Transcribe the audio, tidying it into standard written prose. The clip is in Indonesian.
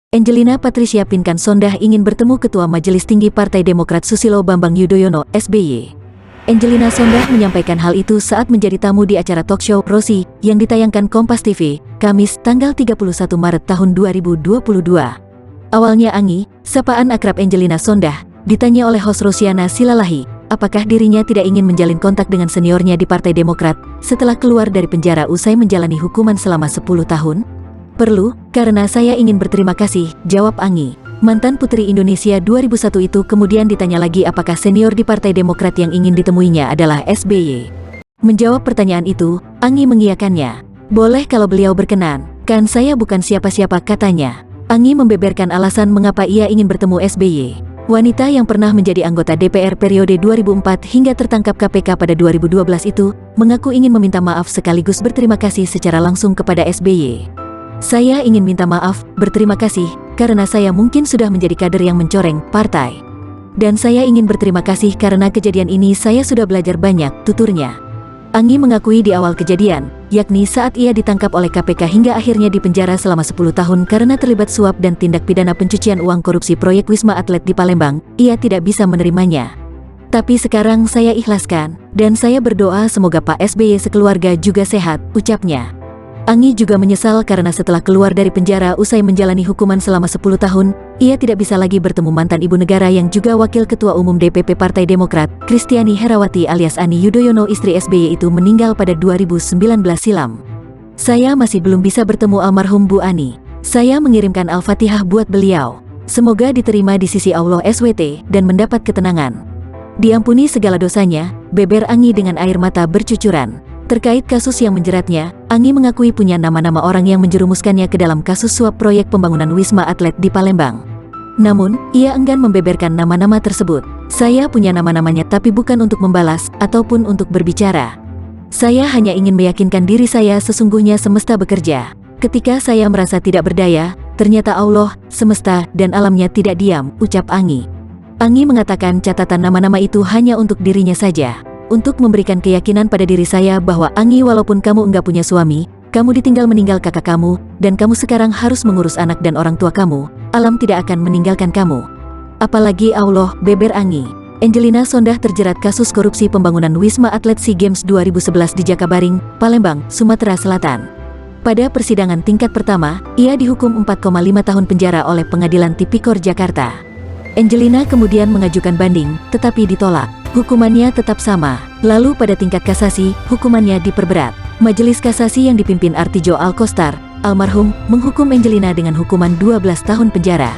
Angelina Patricia Pinkan Sondah ingin bertemu Ketua Majelis Tinggi Partai Demokrat Susilo Bambang Yudhoyono, SBY. Angelina Sondah menyampaikan hal itu saat menjadi tamu di acara talkshow Rosi yang ditayangkan Kompas TV, Kamis, tanggal 31 Maret tahun 2022. Awalnya Angi, sapaan akrab Angelina Sondah, ditanya oleh host Rosiana Silalahi, apakah dirinya tidak ingin menjalin kontak dengan seniornya di Partai Demokrat setelah keluar dari penjara usai menjalani hukuman selama 10 tahun? Perlu, karena saya ingin berterima kasih, jawab Angi. Mantan Putri Indonesia 2001 itu kemudian ditanya lagi apakah senior di Partai Demokrat yang ingin ditemuinya adalah SBY. Menjawab pertanyaan itu, Angi mengiyakannya. Boleh kalau beliau berkenan, kan saya bukan siapa-siapa, katanya. Angi membeberkan alasan mengapa ia ingin bertemu SBY. Wanita yang pernah menjadi anggota DPR periode 2004 hingga tertangkap KPK pada 2012 itu, mengaku ingin meminta maaf sekaligus berterima kasih secara langsung kepada SBY. Saya ingin minta maaf, berterima kasih, karena saya mungkin sudah menjadi kader yang mencoreng partai. Dan saya ingin berterima kasih karena kejadian ini saya sudah belajar banyak, tuturnya. Angi mengakui di awal kejadian, yakni saat ia ditangkap oleh KPK hingga akhirnya dipenjara selama 10 tahun karena terlibat suap dan tindak pidana pencucian uang korupsi proyek Wisma Atlet di Palembang, ia tidak bisa menerimanya. Tapi sekarang saya ikhlaskan, dan saya berdoa semoga Pak SBY sekeluarga juga sehat, ucapnya. Angi juga menyesal karena setelah keluar dari penjara usai menjalani hukuman selama 10 tahun, ia tidak bisa lagi bertemu mantan ibu negara yang juga wakil ketua umum DPP Partai Demokrat, Kristiani Herawati alias Ani Yudhoyono, istri SBY itu meninggal pada 2019 silam. Saya masih belum bisa bertemu almarhum Bu Ani. Saya mengirimkan Al-Fatihah buat beliau. Semoga diterima di sisi Allah SWT dan mendapat ketenangan. Diampuni segala dosanya, beber Angi dengan air mata bercucuran. Terkait kasus yang menjeratnya, Angi mengakui punya nama-nama orang yang menjerumuskannya ke dalam kasus suap proyek pembangunan Wisma Atlet di Palembang. Namun, ia enggan membeberkan nama-nama tersebut. Saya punya nama-namanya tapi bukan untuk membalas, ataupun untuk berbicara. Saya hanya ingin meyakinkan diri saya sesungguhnya semesta bekerja. Ketika saya merasa tidak berdaya, ternyata Allah, semesta, dan alamnya tidak diam, ucap Angi. Angi mengatakan catatan nama-nama itu hanya untuk dirinya saja. Untuk memberikan keyakinan pada diri saya bahwa Angi, walaupun kamu enggak punya suami, kamu ditinggal meninggal kakak kamu, dan kamu sekarang harus mengurus anak dan orang tua kamu, alam tidak akan meninggalkan kamu. Apalagi Allah, beber Angi. Angelina Sondah terjerat kasus korupsi pembangunan Wisma Atlet SEA Games 2011 di Jakabaring, Palembang, Sumatera Selatan. Pada persidangan tingkat pertama, ia dihukum 4,5 tahun penjara oleh Pengadilan Tipikor Jakarta. Angelina kemudian mengajukan banding, tetapi ditolak. Hukumannya tetap sama. Lalu pada tingkat kasasi, hukumannya diperberat. Majelis kasasi yang dipimpin Artijo Alkostar, almarhum, menghukum Angelina dengan hukuman 12 tahun penjara.